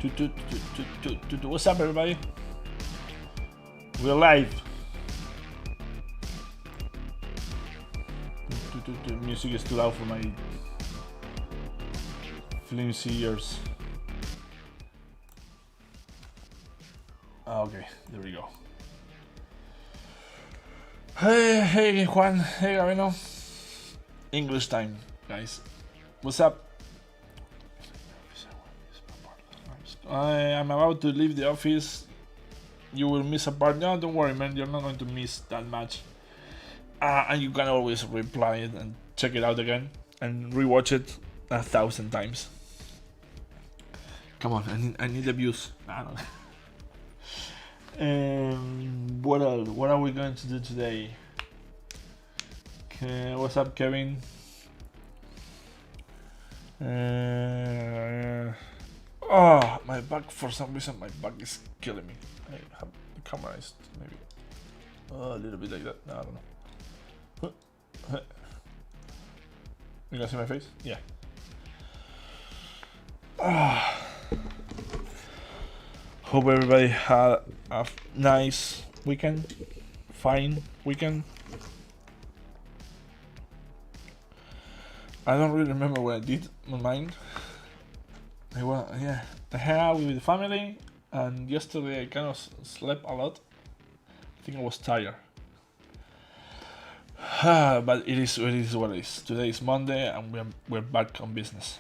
What's up, everybody? We're live. Music is too loud for my flimsy ears. Okay, there we go. Hey Juan, hey Gabino. English time, guys. What's up? I'm about to leave the office. You will miss a part. No, don't worry, man. You're not going to miss that much. And you can always reply it and check it out again and rewatch it 1,000 times. Come on, I need the views. I don't know. What else? What are we going to do today? What's up, Kevin? Oh, my back, for some reason, my back is killing me. I have the camera is maybe a little bit like that. No, I don't know. You guys see my face? Yeah. Hope everybody had a nice weekend. Fine weekend. I don't really remember what I did on mine. I hung out with the family, and yesterday I kind of slept a lot. I think I was tired. But it is what it is. Today is Monday, and we're back on business.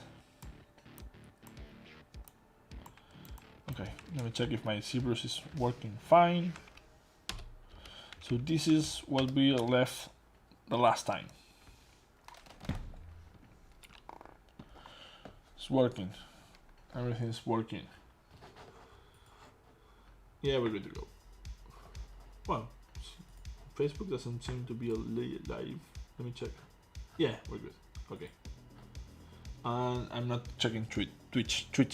Okay, let me check if my Zbrush is working fine. So this is what we left the last time. It's working. Everything's working. Yeah, we're good to go. Well, Facebook doesn't seem to be live. Let me check. Yeah, we're good. Okay. And I'm not checking Twitch. I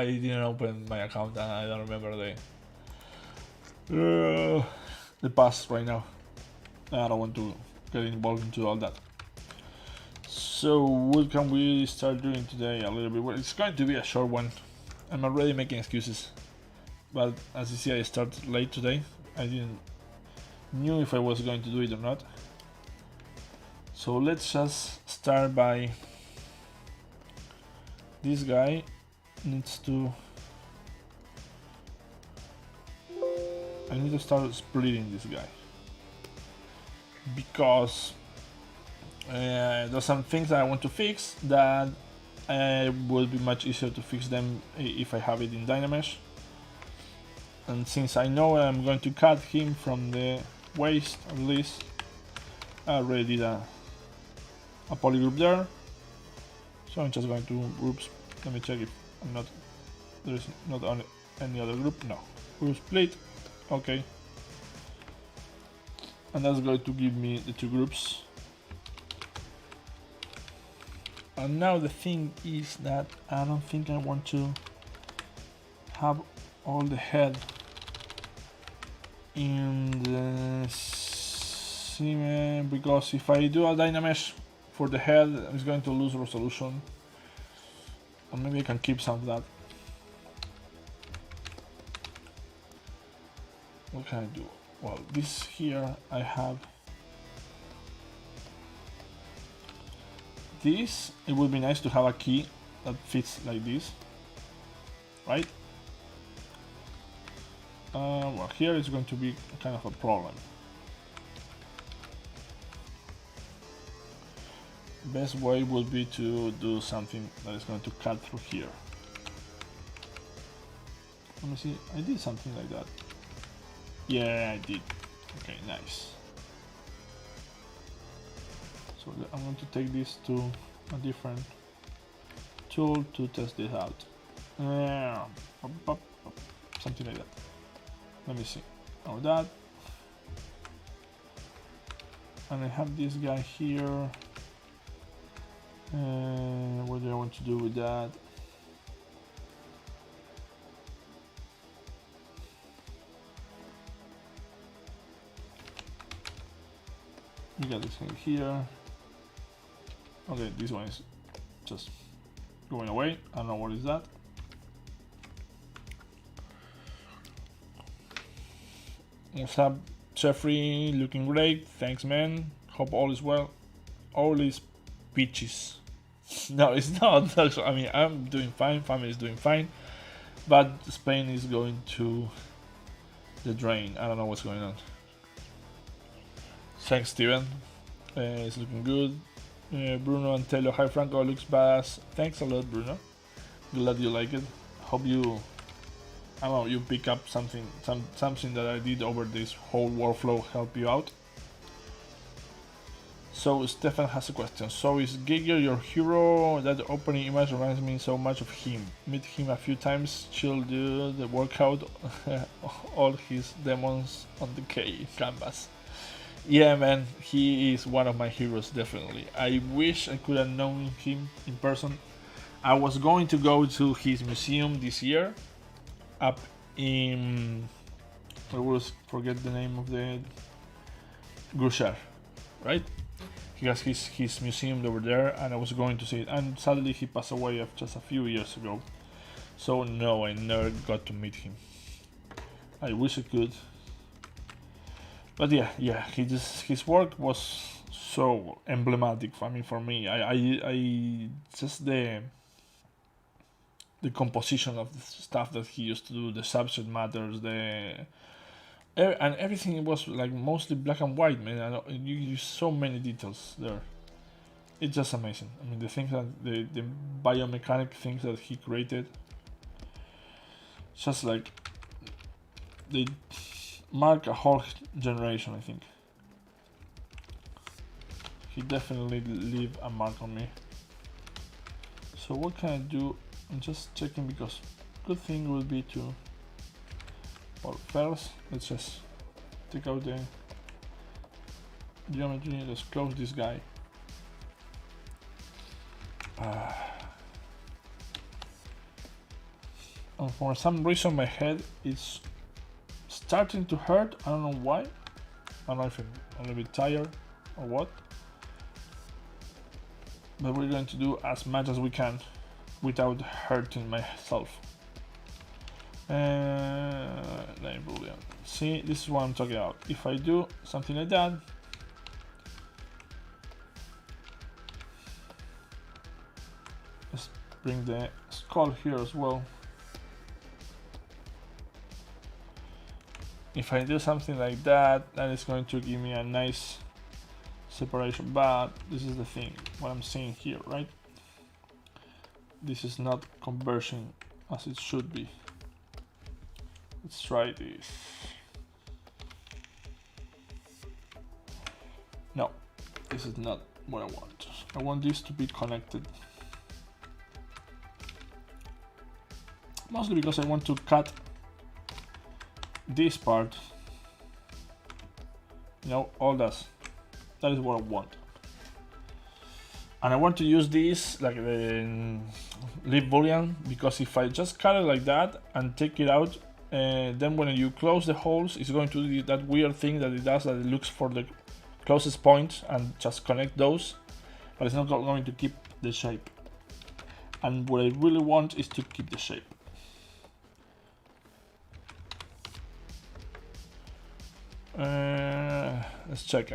didn't open my account and I don't remember the past right now. I don't want to get involved into all that. So what can we start doing today? A little bit. Well, it's going to be a short one. I'm already making excuses, but as you see, I started late today. I didn't knew if I was going to do it or not. So let's just start by this guy needs to. I need to start splitting this guy because. There's some things that I want to fix that will be much easier to fix them if I have it in Dynamesh. And since I know I'm going to cut him from the waist at least, I already did a polygroup there. So I'm just going to groups. Let me check if I'm not. There is not on any other group. No, group split. Okay, and that's going to give me the two groups. And now the thing is that I don't think I want to have all the head in the scene, because if I do a Dynamesh for the head, it's going to lose resolution. Or maybe I can keep some of that. What can I do? Well, this here I have. This, it would be nice to have a key that fits like this, right? Well, here it's going to be kind of a problem. Best way would be to do something that is going to cut through here. Let me see, I did something like that. Yeah, I did. Okay, nice. So I'm going to take this to a different tool to test this out. Something like that. Let me see. Now that. And I have this guy here. What do I want to do with that? You got this thing here. Okay, this one is just going away. I don't know what is that. What's up, Jeffrey? Looking great. Thanks, man. Hope all is well. All is peaches. No, it's not. I mean, I'm doing fine. Family is doing fine. But Spain is going to the drain. I don't know what's going on. Thanks, Steven. It's looking good. Bruno and Tello. Hi, Franco. Looks badass. Thanks a lot, Bruno. Glad you like it. Hope you, I don't know, you pick up something that I did over this whole workflow help you out. So Stefan has a question. So is Giger your hero? That opening image reminds me so much of him. Meet him a few times. Chill dude. The workout. All his demons on the canvas. Yeah, man, he is one of my heroes, definitely. I wish I could have known him in person. I was going to go to his museum this year, up in, I always forget the name of the, Grushar, right? He has his museum over there, and I was going to see it, and sadly he passed away just a few years ago. So no, I never got to meet him. I wish I could. But yeah, his work was so emblematic. I mean, for me, I just the composition of the stuff that he used to do, the subject matters, and everything was like mostly black and white, man. And you use so many details there. It's just amazing. I mean, the things that the biomechanic things that he created, just like they mark a whole generation, I think. He definitely leave a mark on me. So what can I do? I'm just checking because good thing would be to, well, first let's just take out the geometry. Let's close this guy. And for some reason my head is starting to hurt. I don't know why. I don't know if I'm a little bit tired or what. But we're going to do as much as we can without hurting myself. Brilliant. See, this is what I'm talking about. If I do something like that, let's bring the skull here as well. If I do something like that, then it's going to give me a nice separation, but this is the thing, what I'm seeing here, right? This is not converging as it should be. Let's try this. No, this is not what I want. I want this to be connected. Mostly because I want to cut this part, you know, all that. That is what I want. And I want to use this like the leaf boolean, because if I just cut it like that and take it out, then when you close the holes, it's going to do that weird thing that it does, that it looks for the closest point and just connect those, but it's not going to keep the shape. And what I really want is to keep the shape. Let's check.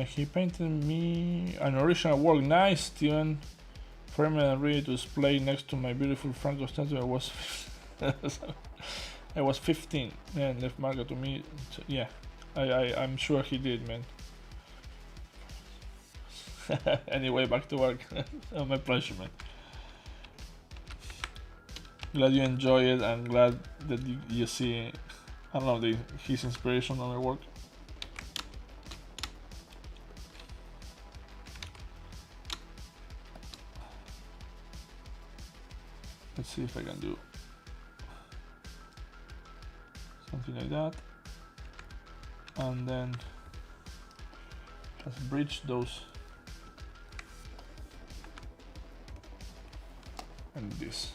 He painted me an original work. Nice, Steven. Framed and ready to display next to my beautiful Franco statue. I was 15. Man, left marker to me. Yeah, I'm sure he did, man. Anyway, back to work. Oh, my pleasure, man. Glad you enjoy it. I'm glad that you see, I don't know, his inspiration on my work. Let's see if I can do something like that, and then just bridge those and this.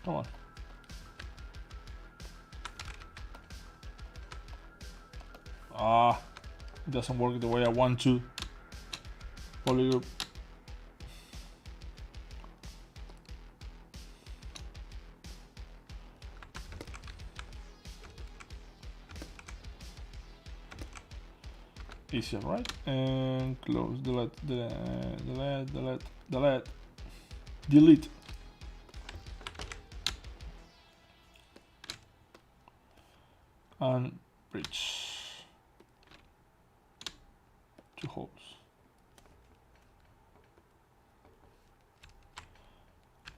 Come on. Ah. it doesn't work the way I want to. Polygroup. Easier, right? And close, delete, delete. And bridge. 2 holes.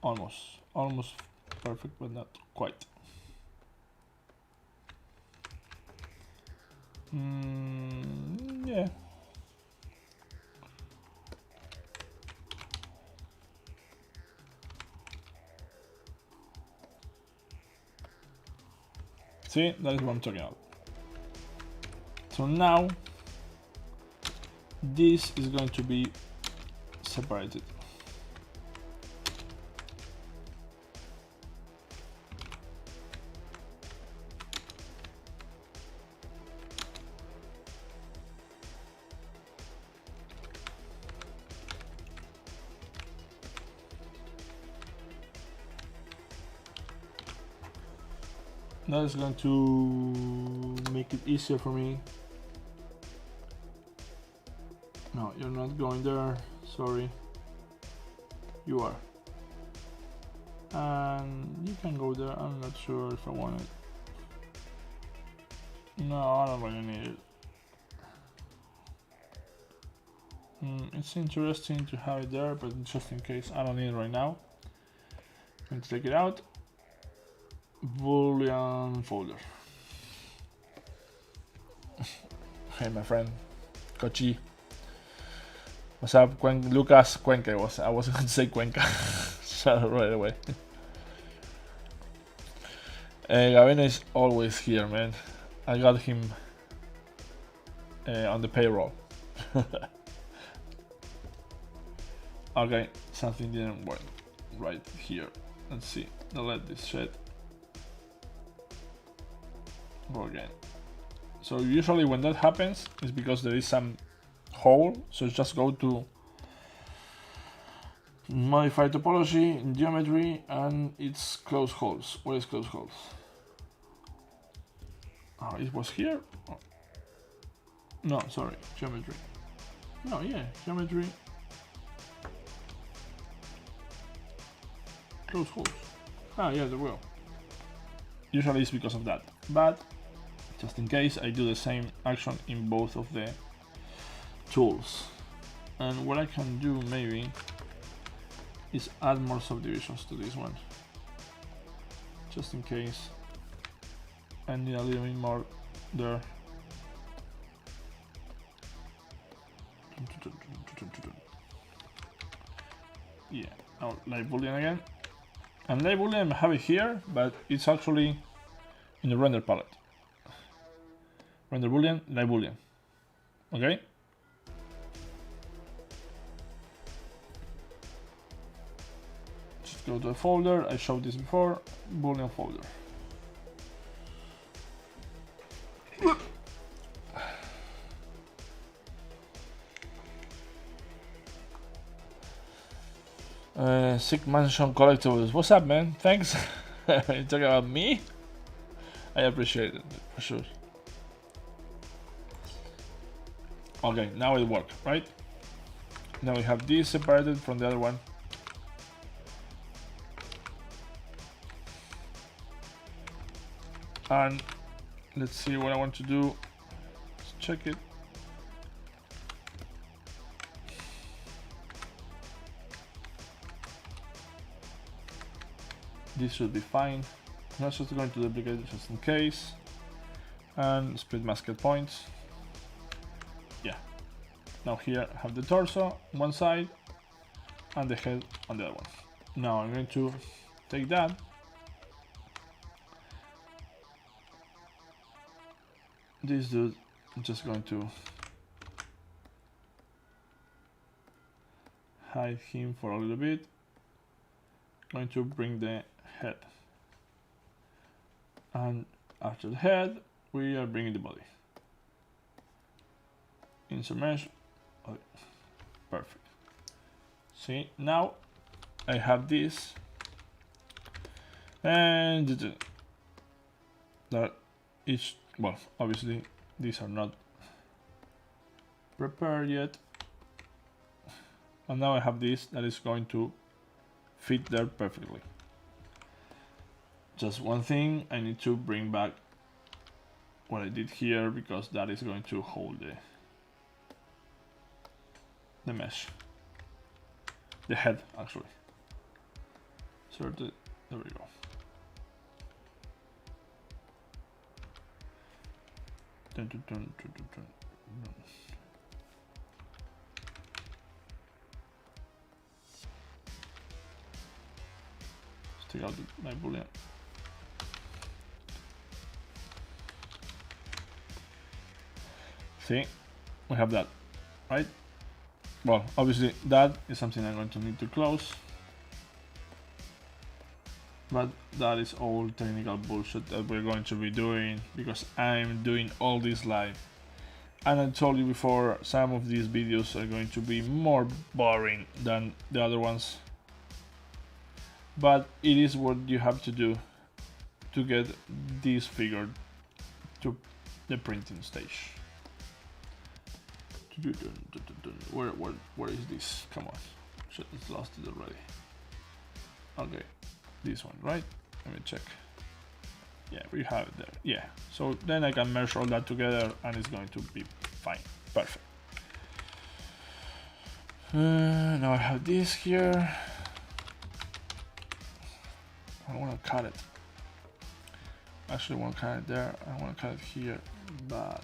Almost perfect, but not quite. Yeah. See, that is what I'm talking about. So now, this is going to be separated. That is going to make it easier for me. No, you're not going there, sorry. You are. And you can go there, I'm not sure if I want it. No, I don't really need it. It's interesting to have it there, but just in case, I don't need it right now. I'm going to take it out. Boolean folder. Hey, my friend, Kochi. What's up, Lucas? Cuenca. I was going to say Cuenca. Shut up right away. Gavin is always here, man. I got him on the payroll. Okay, something didn't work right here. Let's see. Delete this shit. Go again. So usually when that happens, it's because there is some hole. So just go to modify topology in geometry, and it's close holes. Where is close holes? Oh, it was here? Oh. No, sorry, geometry. No, yeah, geometry. Close holes. Ah, yeah, there will. Usually it's because of that, but just in case, I do the same action in both of the tools. And what I can do maybe is add more subdivisions to this one, just in case I need a little bit more there. Yeah, now live boolean again. And live boolean I have it here, but it's actually in the render palette. Render boolean, live boolean. Okay? Just go to a folder, I showed this before, boolean folder. Sick Mansion Collectibles. What's up, man? Thanks. You talking about me? I appreciate it, for sure. Okay, now it worked, right? Now we have this separated from the other one. And let's see what I want to do. Let's check it. This should be fine. I'm just going to duplicate it just in case. And split mask at points. Yeah. Now here I have the torso on one side and the head on the other one. Now I'm going to take that. This dude, I'm just going to hide him for a little bit. Going to bring the head. And after the head, we are bringing the body. insert mesh. Okay. Perfect. See, now I have this, and that is, well, obviously these are not prepared yet, and now I have this that is going to fit there perfectly. Just one thing, I need to bring back what I did here, because that is going to hold the mesh, the head actually. There we go. Let's take out my boolean. See, we have that, right? Well, obviously that is something I'm going to need to close, but that is all technical bullshit that we're going to be doing because I'm doing all this live. And I told you before, some of these videos are going to be more boring than the other ones, but it is what you have to do to get this figure to the printing stage. Where is this? Come on. Shit, it's lost it already. Okay, this one, right? Let me check. Yeah, we have it there. Yeah, so then I can merge all that together and it's going to be fine. Perfect. Now I have this here. I want to cut it. Actually, I want to cut it there. I want to cut it here, but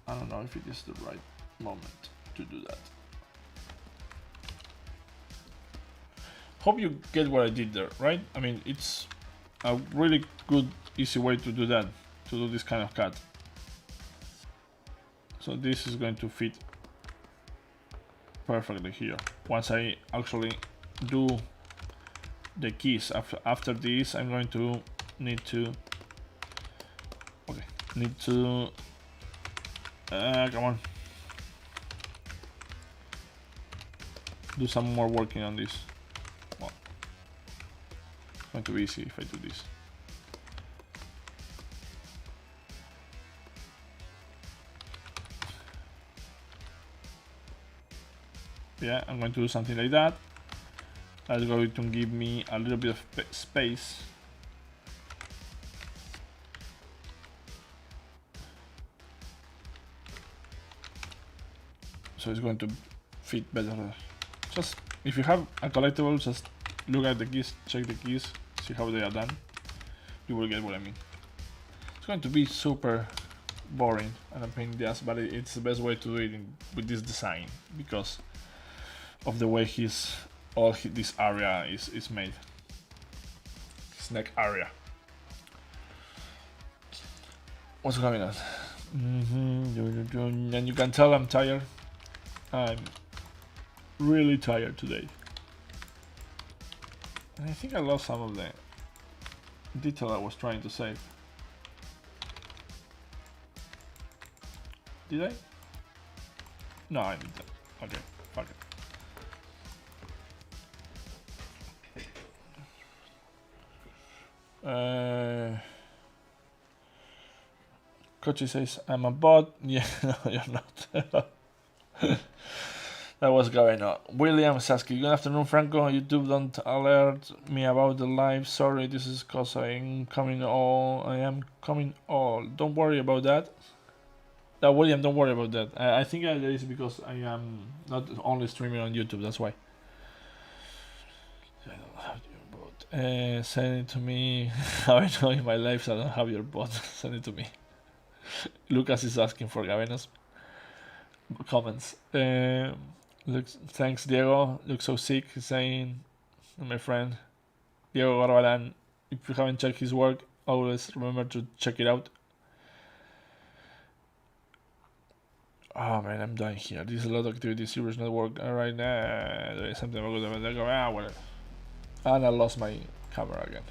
I don't know if it is the right moment to do that. Hope you get what I did there, right? I mean, it's a really good, easy way to do that, to do this kind of cut. So this is going to fit perfectly here. Once I actually do the keys, after this, I'm going to need to, come on, do some more working on this. Well, it's going to be easy if I do this. Yeah, I'm going to do something like that. That's going to give me a little bit of space. So it's going to fit better. Just, if you have a collectible, just look at the keys, check the keys, see how they are done. You will get what I mean. It's going to be super boring and a pain in the ass, but it's the best way to do it with this design, because of the way this area is made. His neck area. What's going on? And you can tell I'm tired. I'm really tired today. And I think I lost some of the detail I was trying to save. Did I? No, I didn't. Okay, fuck it. Kochi says, I'm a bot. Yeah, no, you're not. That was going on. William Sasky, good afternoon, Franco. YouTube don't alert me about the live. Sorry, this is because I am coming all. Don't worry about that. William, don't worry about that. I think that is because I am not only streaming on YouTube, that's why. I don't have your bot. Send it to me. How I know in my life I don't have your bot. Send it to me. Lucas is asking for Gavena's comments. Thanks, Diego. Looks so sick. He's saying, my friend Diego Garbalan. If you haven't checked his work, always remember to check it out. Oh man, I'm dying here. There's a lot of activity. Zbrush network right now. There is something about whatever. And I lost my camera again.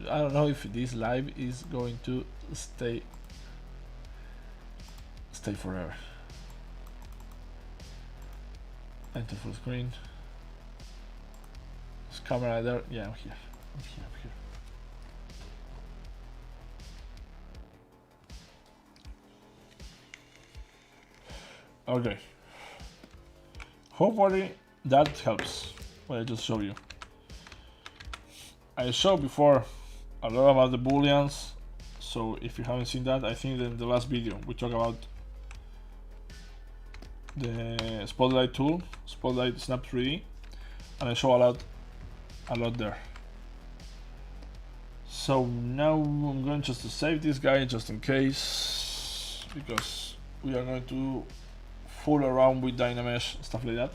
I don't know if this live is going to stay stay forever. Enter full screen. Is camera there? Yeah, I'm here. I'm here. I'm here. Okay. Hopefully that helps. What I just showed you. I showed before a lot about the booleans. So if you haven't seen that, I think in the last video we talked about the Spotlight tool, Spotlight Snap 3D, and I show a lot there. So now I'm going just to save this guy just in case, because we are going to fool around with Dynamesh, stuff like that.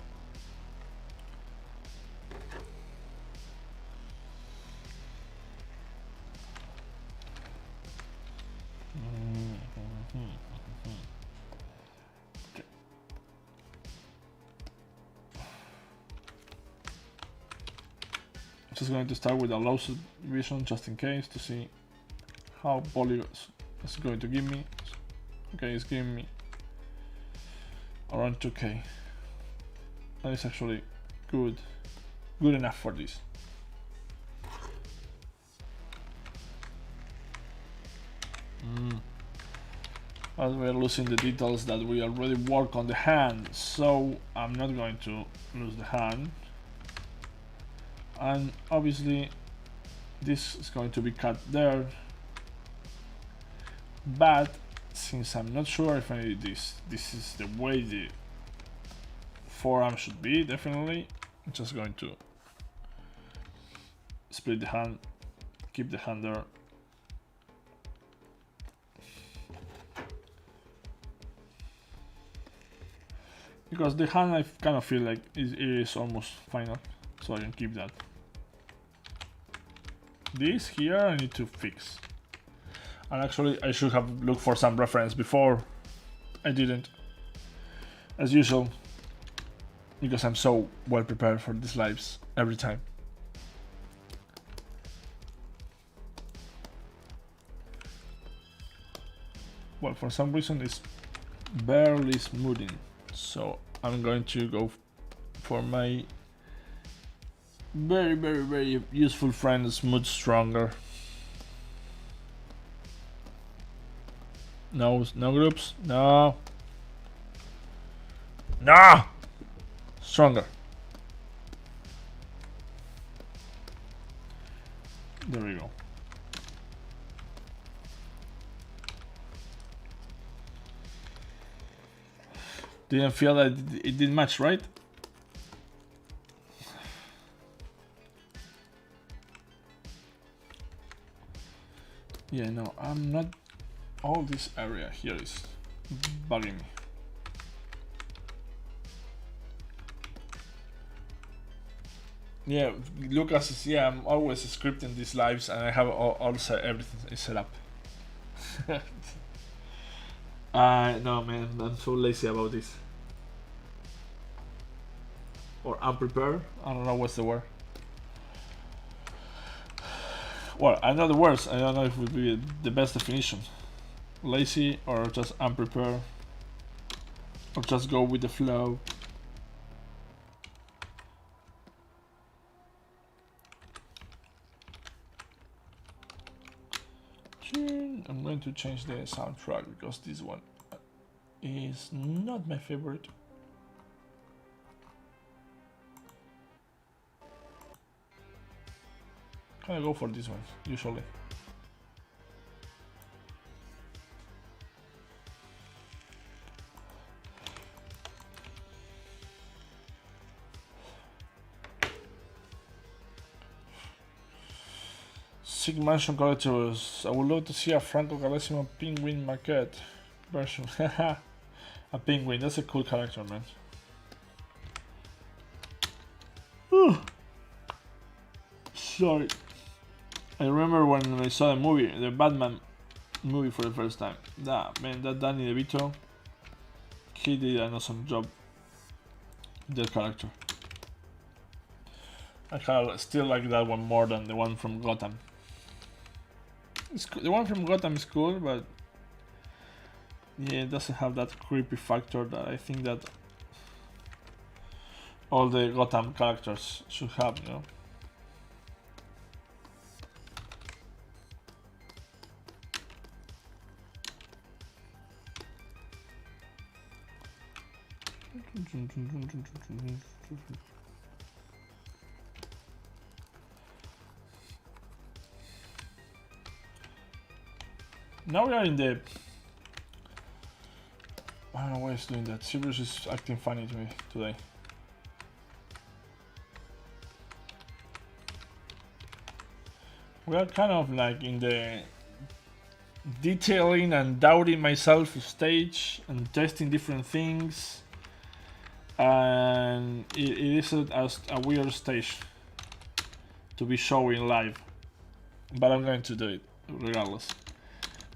Just going to start with a low subdivision just in case to see how polygons is going to give me. Okay, it's giving me around 2K. That is actually good enough for this. As we are losing the details that we already work on the hand, so I'm not going to lose the hand. And obviously this is going to be cut there, but since I'm not sure if I need this is the way the forearm should be, definitely I'm just going to split the hand, keep the hand there. Because the hand I kind of feel like it is almost final, so I can keep that. This here I need to fix, and actually I should have looked for some reference before. I didn't, as usual, because I'm so well prepared for these lives every time. Well, for some reason it's barely smoothing, so I'm going to go for my very useful friend Smooth Stronger. No groups, no Stronger. There we go. Didn't feel that it did much, right? Yeah, no, I'm not. All this area here is bugging me. Yeah, Lucas is, yeah, I'm always scripting these lives and I have also everything is set up. No man, I'm so lazy about this. Or unprepared, I don't know what's the word. Well, I know the words, I don't know if it would be the best definition. Lazy or just unprepared. Or just go with the flow. I'm going to change the soundtrack because this one is not my favorite. I go for this one usually. Sick Mansion Collectors. I would love to see a Franco Carlesimo Penguin maquette version. A penguin, that's a cool character, man. Sorry. I remember when I saw the movie, the Batman movie for the first time. Man, that Danny DeVito, he did an awesome job with that character. I still like that one more than the one from Gotham. The one from Gotham is cool, but Yeah, it doesn't have that creepy factor that I think that all the Gotham characters should have, you know. Now we are in the... I don't know why it's doing that. Zbrush is acting funny to me today. We are kind of like in the detailing and doubting myself stage and testing different things, and it is a weird stage to be showing live, but I'm going to do it regardless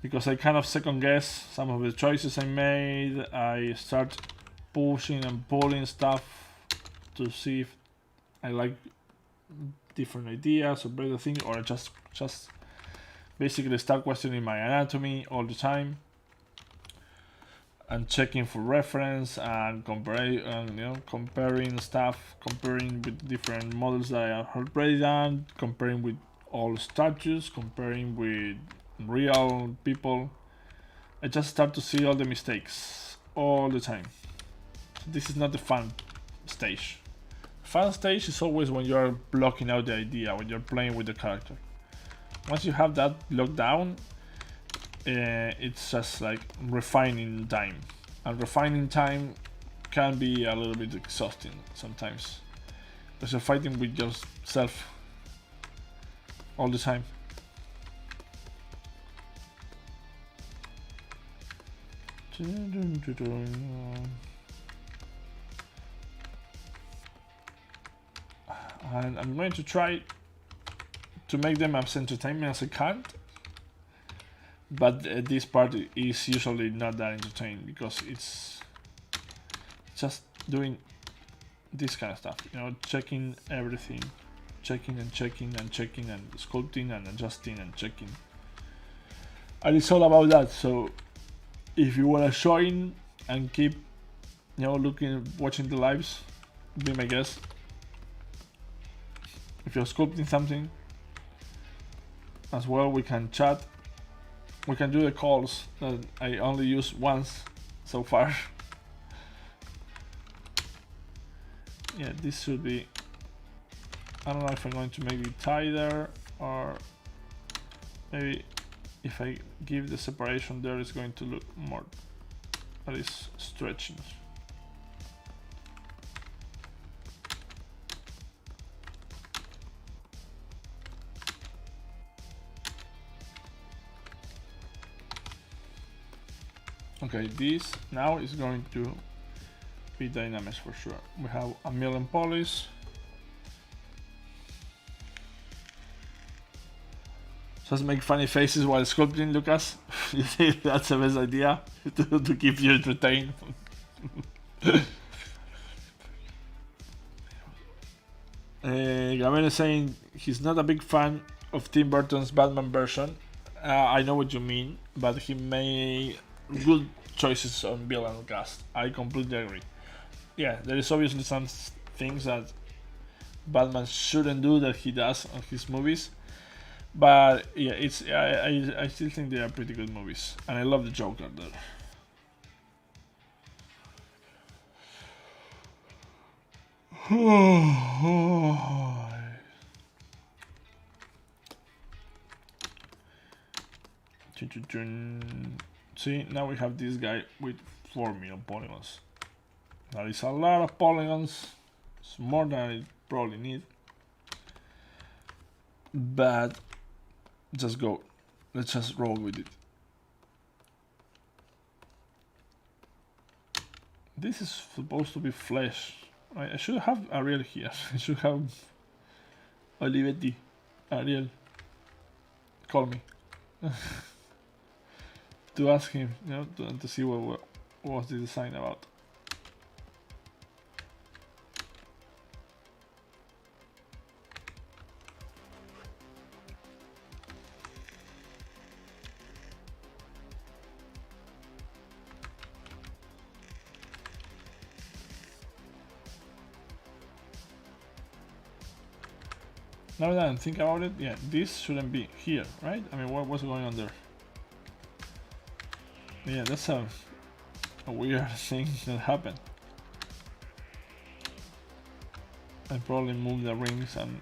because I kind of second guess some of the choices I made. I start pushing and pulling stuff to see if I like different ideas or better things, or just basically start questioning my anatomy all the time and checking for reference and comparing stuff, comparing with different models that I have already done, comparing with all statues, comparing with real people. I just start to see all the mistakes all the time. So this is not the fun stage. Fun stage is always when you are blocking out the idea, when you're playing with the character. Once you have that locked down, it's just like refining time, and refining time can be a little bit exhausting sometimes because you're fighting with yourself all the time. And I'm going to try to make them as entertaining as I can, but this part is usually not that entertaining because it's just doing this kind of stuff, you know, checking everything, checking and checking and checking and sculpting and adjusting and checking, and it's all about that. So if you want to join and keep, you know, watching the lives, be my guest. If you're sculpting something as well, we can chat. We can do the calls that I only use once so far. Yeah, this should be... I don't know if I'm going to make it tighter, or maybe if I give the separation there, it's going to look more... that is stretching. Okay, this now is going to be dynamics for sure. We have a million polys. Just make funny faces while sculpting, Lucas. You think that's the best idea to keep you entertained? Gabriel is saying he's not a big fan of Tim Burton's Batman version. I know what you mean, but he made good choices on villain cast. I completely agree. Yeah, there is obviously some things that Batman shouldn't do that he does on his movies, but yeah, it's I still think they are pretty good movies, and I love the Joker there. See, now we have this guy with 4 million polygons. That is a lot of polygons. It's more than I probably need. But just go. Let's just roll with it. This is supposed to be flesh. I should have Ariel here. I should have Olivetti. Ariel. Call me. To ask him, you know, to see what was the design about. Now that I think about it, yeah, this shouldn't be here, right? I mean, what's going on there? Yeah, that's a weird thing that happened. I probably moved the rings and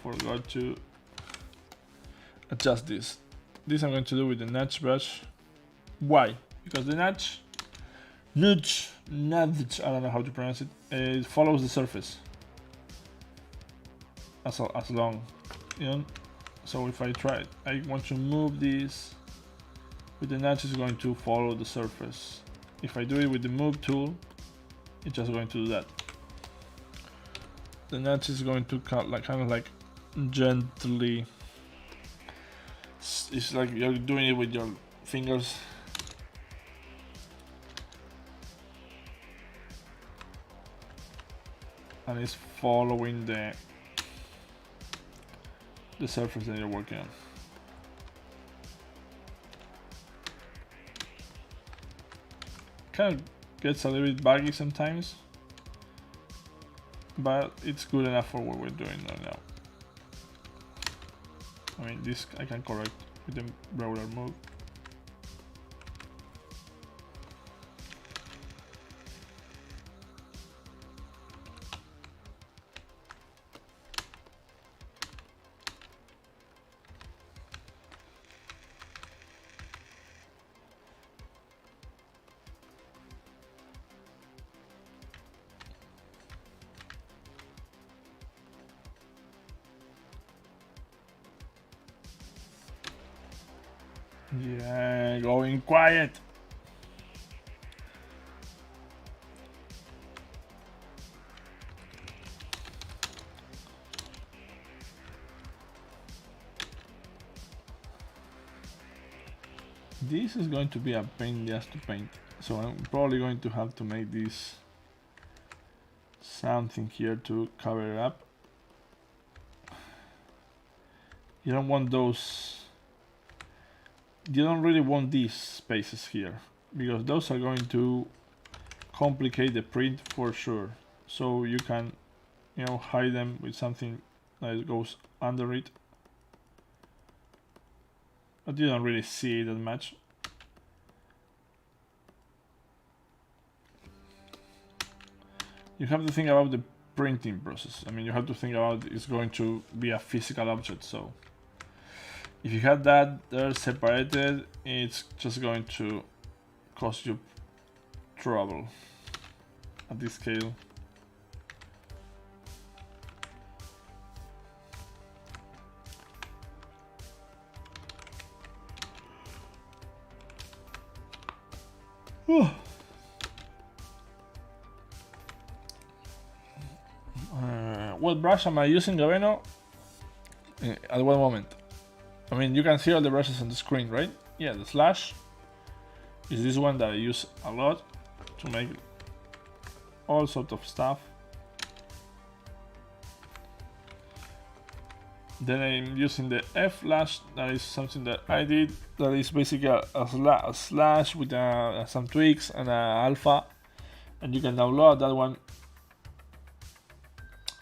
forgot to adjust this. This I'm going to do with the nudge brush. Why? Because the nudge, I don't know how to pronounce it, it follows the surface as long, you know. So if I want to move this with the nudge, is going to follow the surface. If I do it with the move tool, it's just going to do that. The nudge is going to kind of like gently. It's like you're doing it with your fingers. And it's following the surface that you're working on. Kind of gets a little bit buggy sometimes, but it's good enough for what we're doing right now. I mean, this I can correct with the roller move. Yeah, going quiet. This is going to be a pain just to paint, so I'm probably going to have to make this something here to cover it up. You don't want those. You don't really want these spaces here, because those are going to complicate the print for sure. So you can, you know, hide them with something that goes under it, but you don't really see it that much. You have to think about the printing process. I mean, you have to think about it's going to be a physical object, so if you have that there separated, it's just going to cause you trouble at this scale. What brush am I using, Gaveno? At what moment? I mean, you can see all the brushes on the screen, right? Yeah, the slash is this one that I use a lot to make all sorts of stuff. Then I'm using the F flash, that is something that I did, that is basically a slash with some tweaks and alpha, and you can download that one.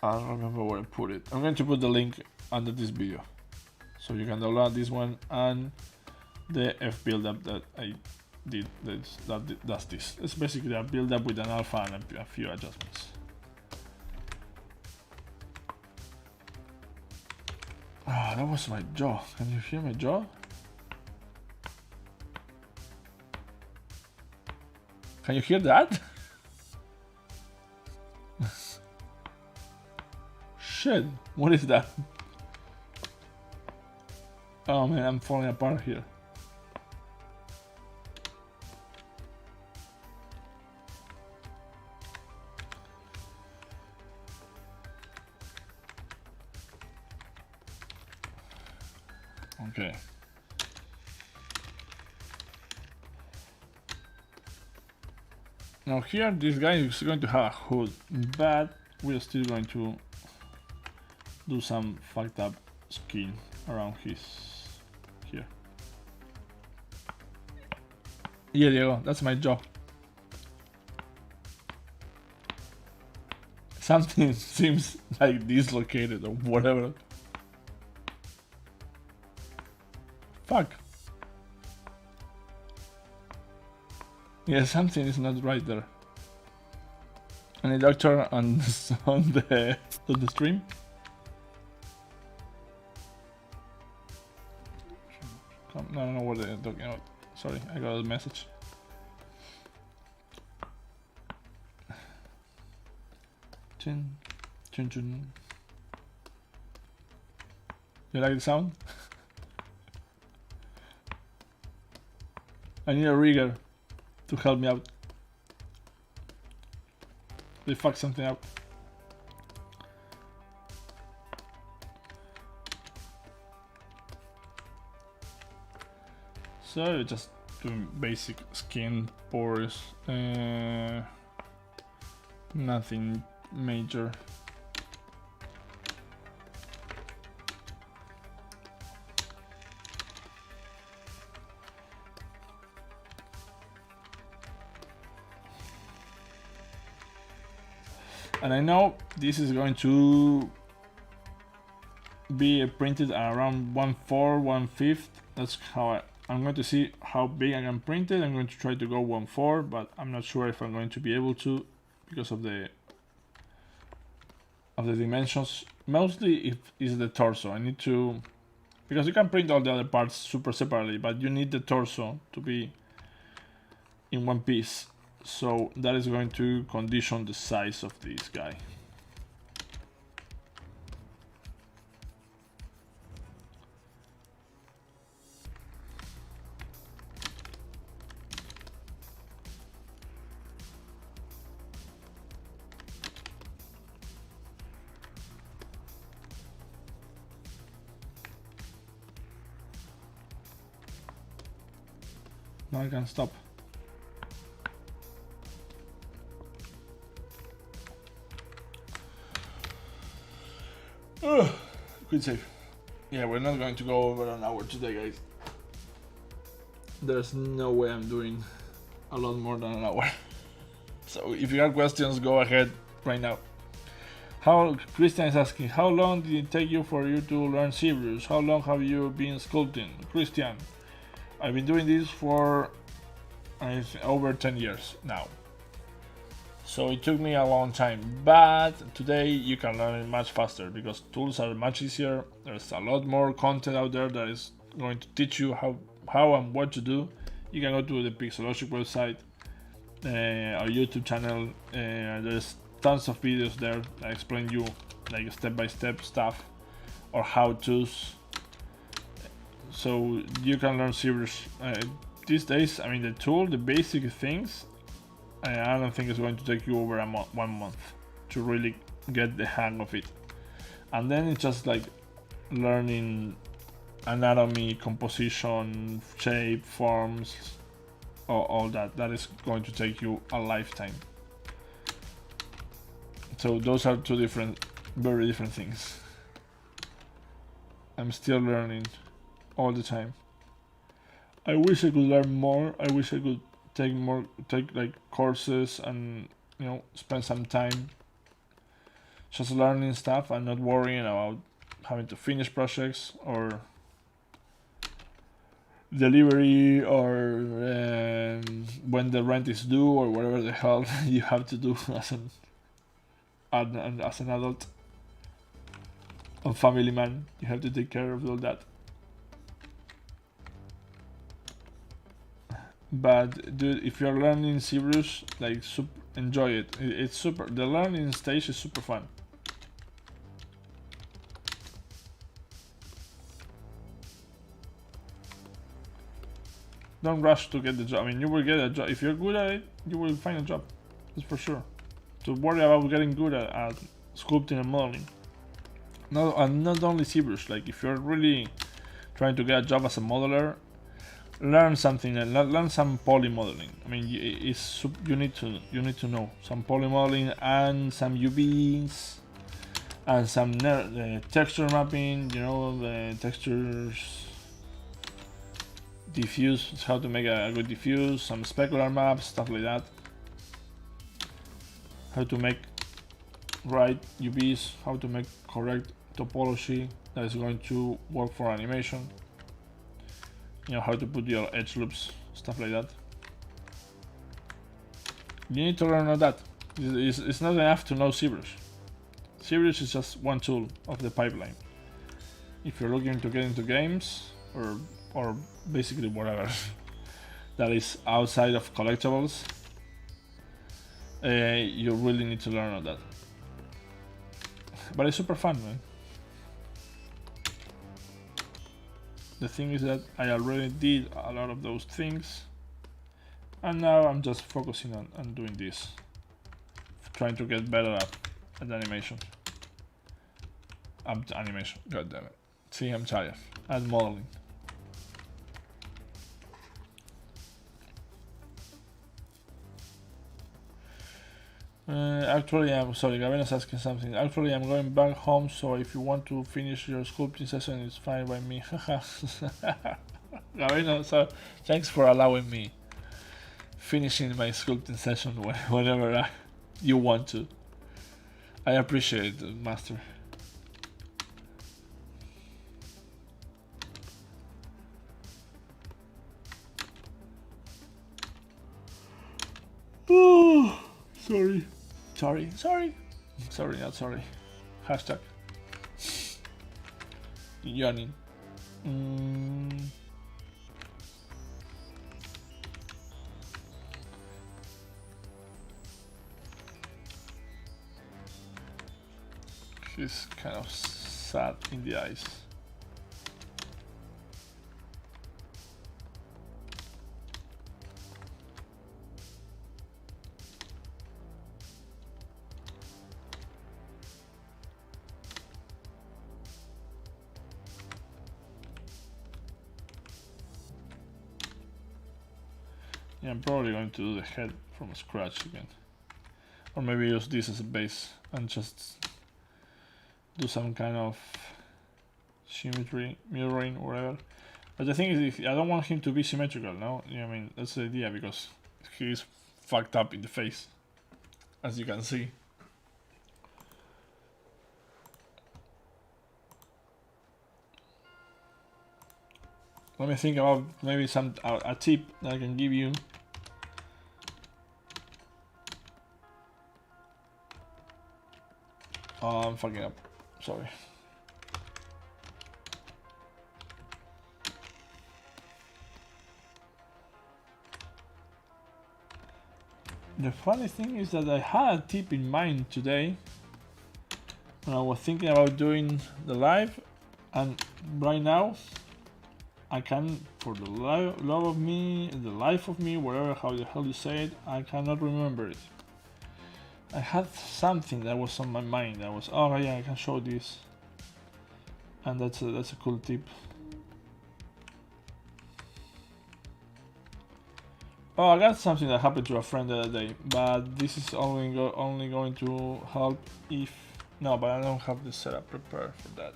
I don't remember where I put it. I'm going to put the link under this video, so you can download this one and the F buildup that I did. That's this. It's basically a buildup with an alpha and a few adjustments. Ah, that was my jaw. Can you hear my jaw? Can you hear that? Shit, what is that? Oh man, I'm falling apart here. Okay. Now here, this guy is going to have a hood, but we're still going to do some fucked up skin around his here. Yeah, Diego, that's my jaw. Something seems like dislocated or whatever. Fuck. Yeah, something is not right there. Any doctor on the stream? I don't know what they're talking about. Sorry, I got a message. Chin, chin, chin. You like the sound? I need a rigger to help me out. They fucked something up. So just doing basic skin pores, nothing major. And I know this is going to be printed around 1/4, 1/5. That's how I'm going to see how big I can print it. I'm going to try to go 1/4, but I'm not sure if I'm going to be able to because of the dimensions. Mostly if is the torso. I need to, because you can print all the other parts super separately, but you need the torso to be in one piece. So that is going to condition the size of this guy. Now I can stop. Good save. Yeah, we're not going to go over an hour today, guys. There's no way I'm doing a lot more than an hour. So if you have questions, go ahead right now. Christian is asking, how long did it take you to learn Zbrush? How long have you been sculpting? Christian, I've been doing this for over 10 years now. So it took me a long time, but today you can learn it much faster because tools are much easier. There's a lot more content out there that is going to teach you how and what to do. You can go to the Pixelogic website, our YouTube channel. There's tons of videos there that explain you like step-by-step stuff or how-tos. So you can learn Zbrush. These days, I mean, the basic things, I don't think it's going to take you over 1 month to really get the hang of it. And then it's just like learning anatomy, composition, shape, forms, all that. That is going to take you a lifetime. So those are two very different things. I'm still learning all the time. I wish I could learn more. I wish I could take like courses and, you know, spend some time just learning stuff and not worrying about having to finish projects or delivery or when the rent is due or whatever the hell you have to do as an adult or family man. You have to take care of all that. But dude, if you're learning Zbrush, like, enjoy it. It's super. The learning stage is super fun. Don't rush to get the job. I mean, you will get a job. If you're good at it, you will find a job. That's for sure. So worry about getting good at sculpting and modeling. Not only Zbrush. Like, if you're really trying to get a job as a modeler, learn something and learn some poly modeling. I mean, you need to know some poly modeling and some UVs and some texture mapping. You know, the textures, diffuse, how to make a good diffuse, some specular maps, stuff like that. How to make right UVs, how to make correct topology that is going to work for animation. you know, how to put your edge loops, stuff like that. You need to learn all that. It's not enough to know Zbrush. Zbrush is just one tool of the pipeline. If you're looking to get into games or basically whatever that is outside of collectibles, you really need to learn all that. But it's super fun, man. The thing is that I already did a lot of those things, and now I'm just focusing on doing this, trying to get better at animation. Animation, god damn it. See, I'm tired. And modeling. Actually, I'm sorry, Gabena's asking something. Actually, I'm going back home, so if you want to finish your sculpting session, it's fine by me. Gabena, so thanks for allowing me finishing my sculpting session whenever you want to. I appreciate it, Master. Oh, sorry. Sorry, not sorry. Hashtag. Yawning. He's kind of sad in the eyes. Yeah, I'm probably going to do the head from scratch again. Or maybe use this as a base and just do some kind of symmetry, mirroring, or whatever. But the thing is, I don't want him to be symmetrical, no? You know, I mean, that's the idea, because he's fucked up in the face, as you can see. Let me think about maybe a tip that I can give you. Oh, I'm fucking up. Sorry. The funny thing is that I had a tip in mind today when I was thinking about doing the live, and right now I can, for the love of me, the life of me, whatever, how the hell you say it, I cannot remember it. I had something that was on my mind that was, oh yeah, I can show this, and that's a cool tip. Oh, I got something that happened to a friend the other day, but this is only going to help if... No, but I don't have the setup prepared for that.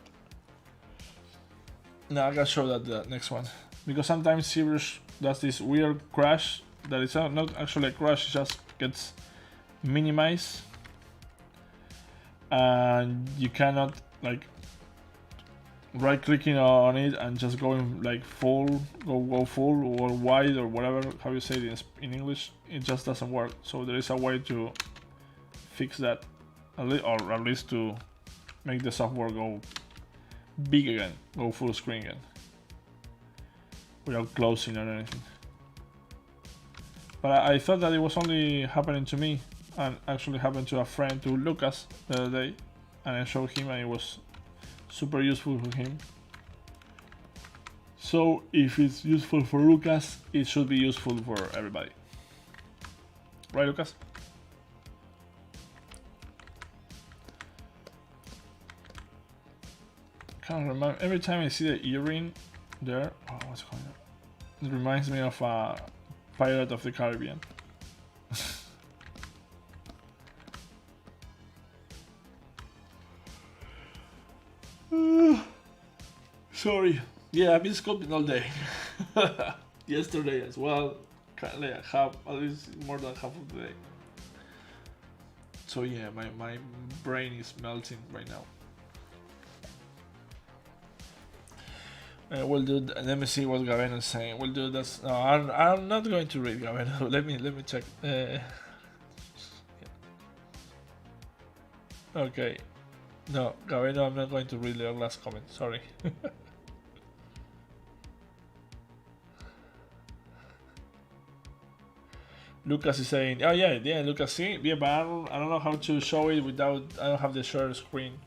No, I gotta show that the next one. Because sometimes Zbrush does this weird crash that is not actually a crash, it just gets minimized. And you cannot, like, right clicking on it and just going like full, go full or wide or whatever, how you say it in English, it just doesn't work. So there is a way to fix that, or at least to make the software go big again, go full screen again, without closing or anything. But I thought that it was only happening to me, and actually happened to a friend, to Lucas, the other day, and I showed him and it was super useful for him. So if it's useful for Lucas, it should be useful for everybody. Right, Lucas? I can't remember. Every time I see the earring there, oh, what's going on? It reminds me of a Pirate of the Caribbean. Sorry. Yeah, I've been sculpting all day. Yesterday as well. Currently I have at least more than half of the day. So yeah, my brain is melting right now. We'll do. Let me see what Gaveno is saying. We'll do this. No, I'm not going to read Gaveno. Let me check. Okay. No, Gaveno, I'm not going to read your last comment. Sorry. Lucas is saying, oh yeah, Lucas, see, yeah, but I don't know how to show it without. I don't have the share screen,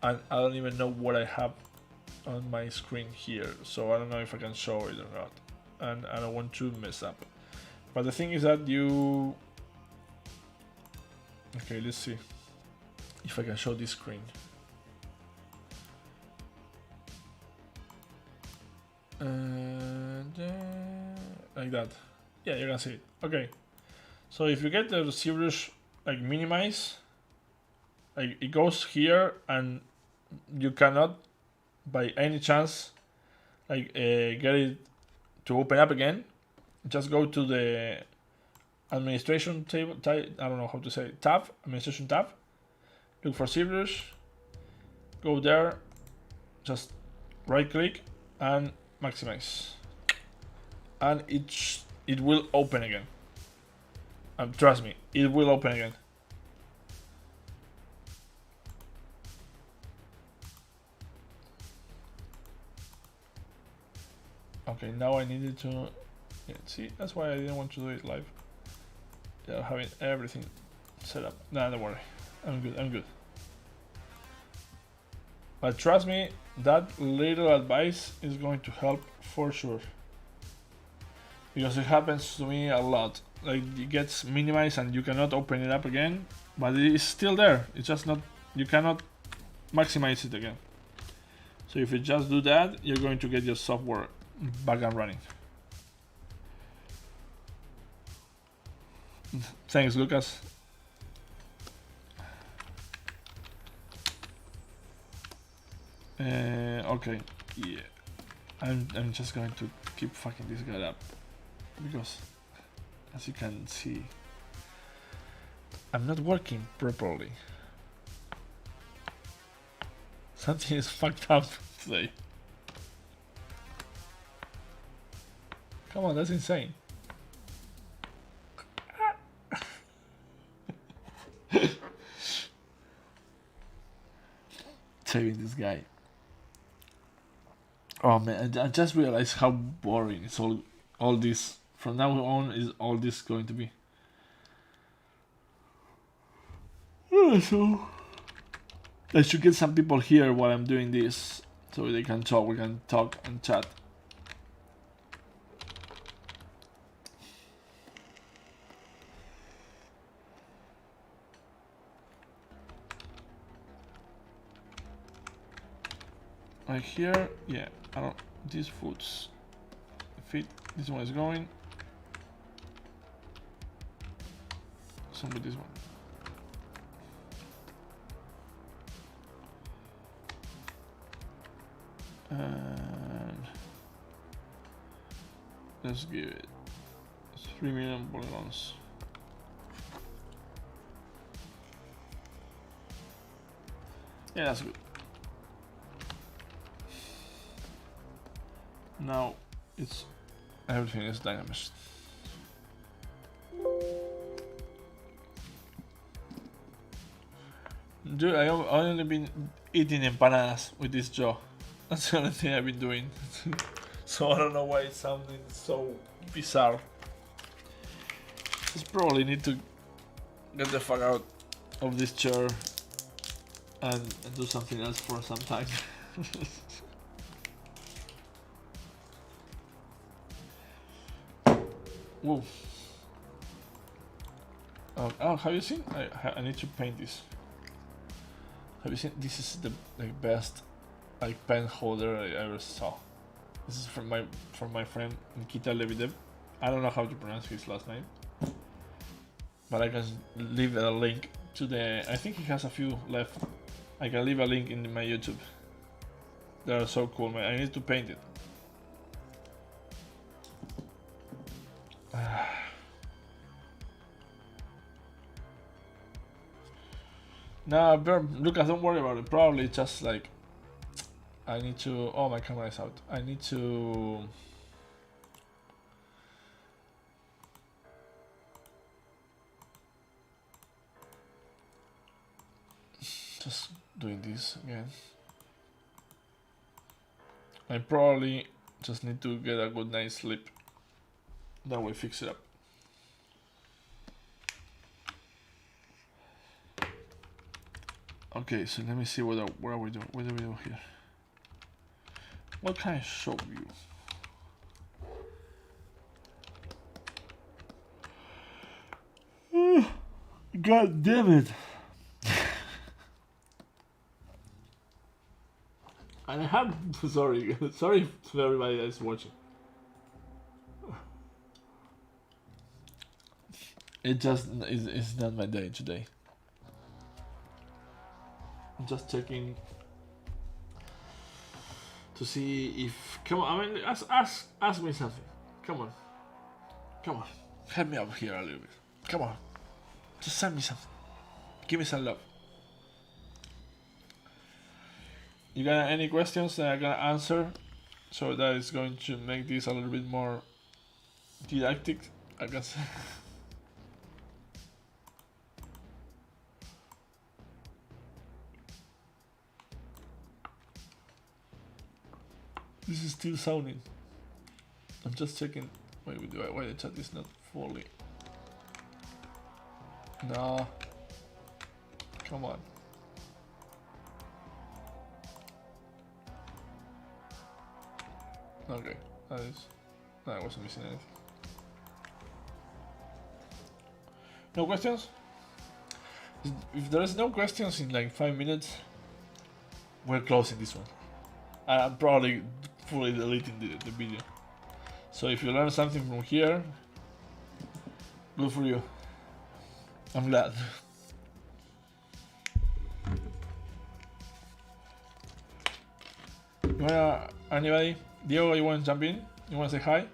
and I don't even know what I have on my screen here, so I don't know if I can show it or not, and I don't want to mess up. But the thing is that you. Okay, let's see if I can show this screen. And like that. Yeah, you can see it. Okay. So if you get the ZBrush like minimize, like it goes here, and you cannot, by any chance, like get it to open up again. Just go to the administration table. I don't know how to say it, tab, administration tab. Look for ZBrush. Go there. Just right click and maximize, and it will open again. Trust me, it will open again. Okay, now I needed to. Yeah, see, that's why I didn't want to do it live. Yeah, having everything set up. Nah, don't worry, I'm good. I'm good. But trust me, that little advice is going to help for sure. Because it happens to me a lot. Like it gets minimized and you cannot open it up again, but it is still there. It's just not, you cannot maximize it again. So if you just do that, you're going to get your software back and running. Thanks, Lucas. Okay, yeah. I'm just going to keep fucking this guy up because, as you can see, I'm not working properly. Something is fucked up today. Come on, that's insane. Saving this guy. Oh man, I just realized how boring it's all this. From now on, is all this going to be? So I should get some people here while I'm doing this, so they can talk. We can talk and chat. Like here, yeah. I don't. These foods fit. This one is going. Some with this one. And let's give it 3 million polygons. Yeah, that's good. Now it's everything is dynamized. Dude, I've only been eating empanadas with this jaw. That's the only thing I've been doing. So I don't know why it's sounding so bizarre. Just probably need to get the fuck out of this chair and do something else for some time. Whoa. Oh, have you seen? I need to paint this. Have you seen? This is the best pen holder I ever saw. This is from my friend Nikita Levidev. I don't know how to pronounce his last name, but I can leave a link to the. I think he has a few left. I can leave a link in my YouTube. They are so cool, man. I need to paint it. No, Lucas, don't worry about it. Probably just like I need to, oh, my camera is out. I need to just doing this again. I probably just need to get a good night's sleep. Then we fix it up. Okay, so let me see what are we doing? What do we do here? What can I show you? God damn it! And I have sorry to everybody that's watching. It just is not my day today. I'm just checking to see if, come on, I mean, ask me something. Come on, help me out here a little bit. Come on, just send me something. Give me some love. You got any questions that I'm gonna answer? So that is going to make this a little bit more didactic, I guess. This is still sounding. I'm just checking. Why the chat is not fully. No. Come on. Okay. That is. No, I wasn't missing anything. No questions? If there is no questions in like 5 minutes, we're closing this one. I'm probably fully deleting the video. So if you learn something from here, good for you. I'm glad. You wanna, anybody? Diego, you wanna jump in? You wanna say hi?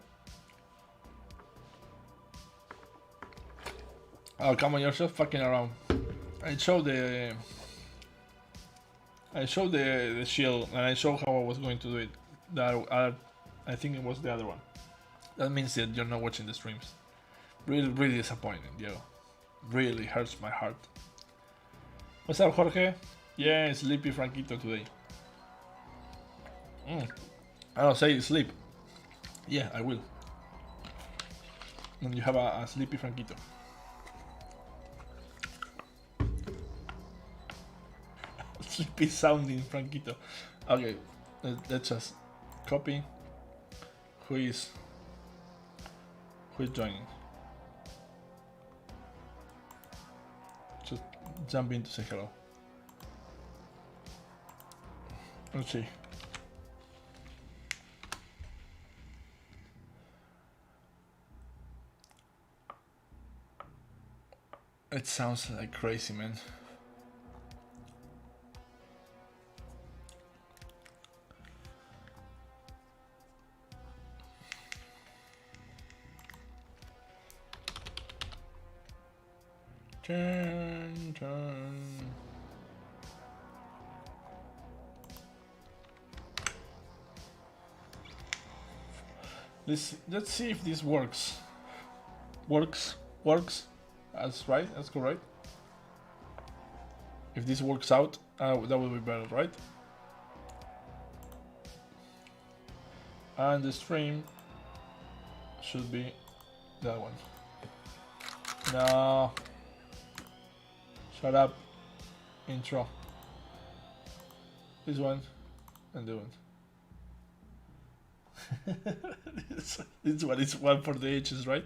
Oh, come on, you're just fucking around. I showed the shield and I showed how I was going to do it. I think it was the other one. That means that you're not watching the streams. Really disappointing, Diego. Really hurts my heart. What's up, Jorge? Yeah, sleepy Franquito today. I don't say sleep. Yeah, I will. And you have a sleepy Franquito. Sleepy sounding Franquito. Okay, let's just copy. Who is joining? Just jump in to say hello. Let's see. It sounds like crazy, man. Turn. Let's see if this works. Works. That's right. That's correct. If this works out, that would be better, right? And the stream should be that one. No. Shut up. Intro. This one and the one. This one is one for the ages, right?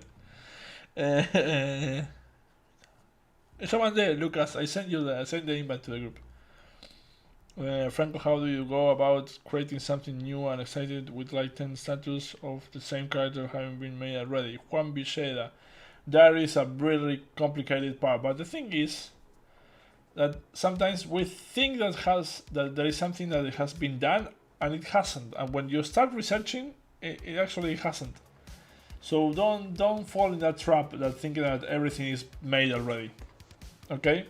Someone there, Lucas. I sent the invite to the group. Franco, how do you go about creating something new and excited with like 10 statues of the same character having been made already? Juan Bicheda. That is a really complicated part, but the thing is that sometimes we think that there is something that has been done and it hasn't, and when you start researching, it actually hasn't. So don't fall in that trap that thinking that everything is made already. Okay,